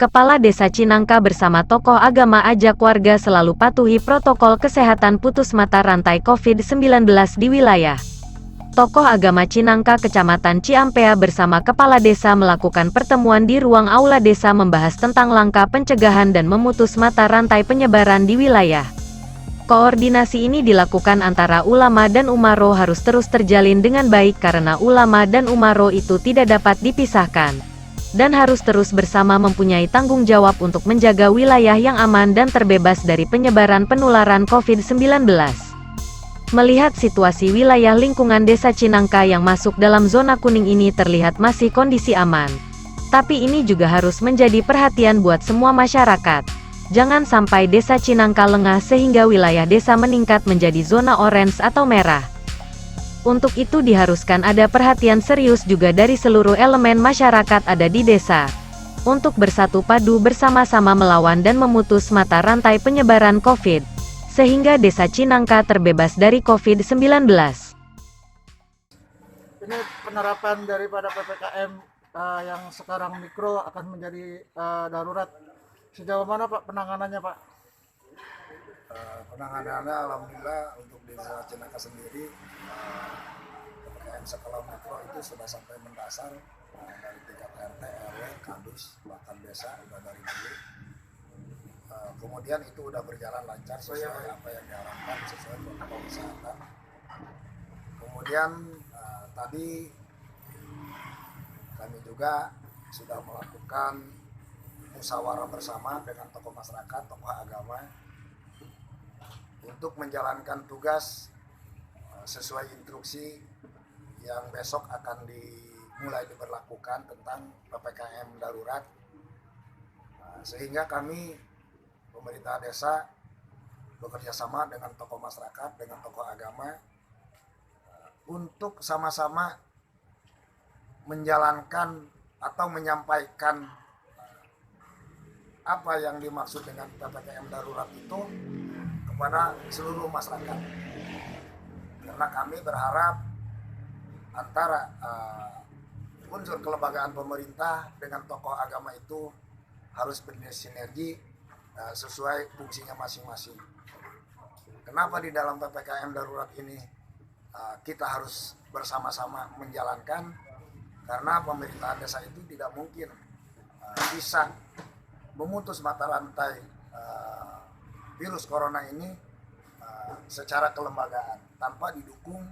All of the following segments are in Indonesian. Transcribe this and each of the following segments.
Kepala Desa Cinangka bersama tokoh agama ajak warga selalu patuhi protokol kesehatan putus mata rantai COVID-19 di wilayah. Tokoh agama Cinangka Kecamatan Ciampea bersama Kepala Desa melakukan pertemuan di ruang aula desa membahas tentang langkah pencegahan dan memutus mata rantai penyebaran di wilayah. Koordinasi ini dilakukan antara ulama dan umaro harus terus terjalin dengan baik karena ulama dan umaro itu tidak dapat dipisahkan. Dan harus terus bersama mempunyai tanggung jawab untuk menjaga wilayah yang aman dan terbebas dari penyebaran penularan COVID-19. Melihat situasi wilayah lingkungan Desa Cinangka yang masuk dalam zona kuning ini terlihat masih kondisi aman. Tapi ini juga harus menjadi perhatian buat semua masyarakat. Jangan sampai Desa Cinangka lengah sehingga wilayah desa meningkat menjadi zona orange atau merah. Untuk itu diharuskan ada perhatian serius juga dari seluruh elemen masyarakat ada di desa. Untuk bersatu padu bersama-sama melawan dan memutus mata rantai penyebaran COVID. Sehingga Desa Cinangka terbebas dari COVID-19. Ini penerapan daripada PPKM yang sekarang mikro akan menjadi darurat. Sejauh mana Pak penanganannya Pak? Penanganannya alhamdulillah untuk di Desa Cinangka sendiri PPKM skala mikro itu sudah sampai mendasar dari tingkat RT, RW, kadus, bahkan desa sudah dari dulu. Kemudian itu udah berjalan lancar sesuai apa yang diharapkan sesuai protokol kesehatan. Kemudian tadi kami juga sudah melakukan musyawarah bersama dengan tokoh masyarakat, tokoh agama untuk menjalankan tugas sesuai instruksi yang besok akan dimulai diberlakukan tentang PPKM darurat. Sehingga kami pemerintah desa bekerja sama dengan tokoh masyarakat, dengan tokoh agama untuk sama-sama menjalankan atau menyampaikan apa yang dimaksud dengan PPKM darurat itu kepada seluruh masyarakat. Karena kami berharap antara unsur kelembagaan pemerintah dengan tokoh agama itu harus bersinergi sesuai fungsinya masing-masing. Kenapa di dalam PPKM darurat ini kita harus bersama-sama menjalankan? Karena pemerintahan desa itu tidak mungkin bisa memutus mata rantai virus corona ini secara kelembagaan tanpa didukung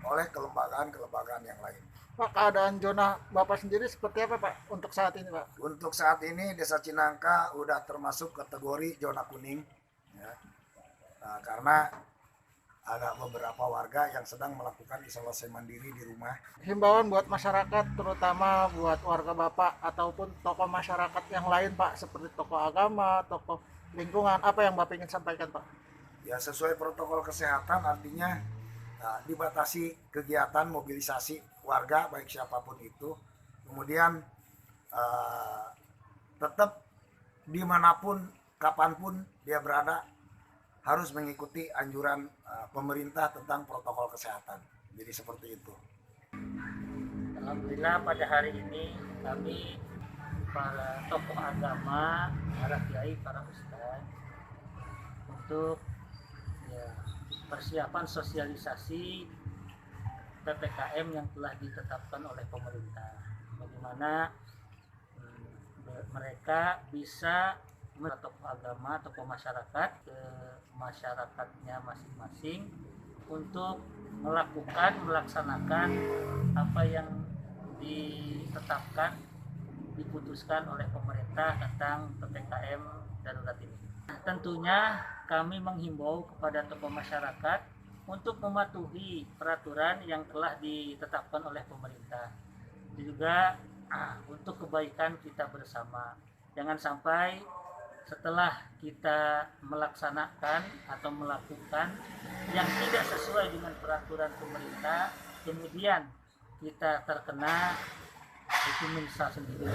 oleh kelembagaan-kelembagaan yang lain. Pak, keadaan zona Bapak sendiri seperti apa Pak untuk saat ini Pak? Untuk saat ini Desa Cinangka udah termasuk kategori zona kuning, ya. Karena ada beberapa warga yang sedang melakukan isolasi mandiri di rumah. Himbauan buat masyarakat, terutama buat warga Bapak ataupun tokoh masyarakat yang lain Pak, seperti tokoh agama, tokoh lingkungan, apa yang Bapak ingin sampaikan Pak? Ya sesuai protokol kesehatan, artinya dibatasi kegiatan mobilisasi warga baik siapapun itu. Kemudian tetap dimanapun, kapanpun dia berada harus mengikuti anjuran pemerintah tentang protokol kesehatan. Jadi seperti itu. Alhamdulillah pada hari ini kami para tokoh agama, para kiai, para ustadz untuk persiapan sosialisasi PPKM yang telah ditetapkan oleh pemerintah. Bagaimana mereka bisa tokoh agama, tokoh masyarakat ke masyarakatnya masing-masing untuk melaksanakan apa yang ditetapkan, diputuskan oleh pemerintah tentang PPKM darurat ini. Tentunya kami menghimbau kepada tokoh masyarakat untuk mematuhi peraturan yang telah ditetapkan oleh pemerintah. Juga untuk kebaikan kita bersama. Jangan sampai setelah kita melaksanakan atau melakukan yang tidak sesuai dengan peraturan pemerintah, kemudian kita terkena, itu menyesal sendiri.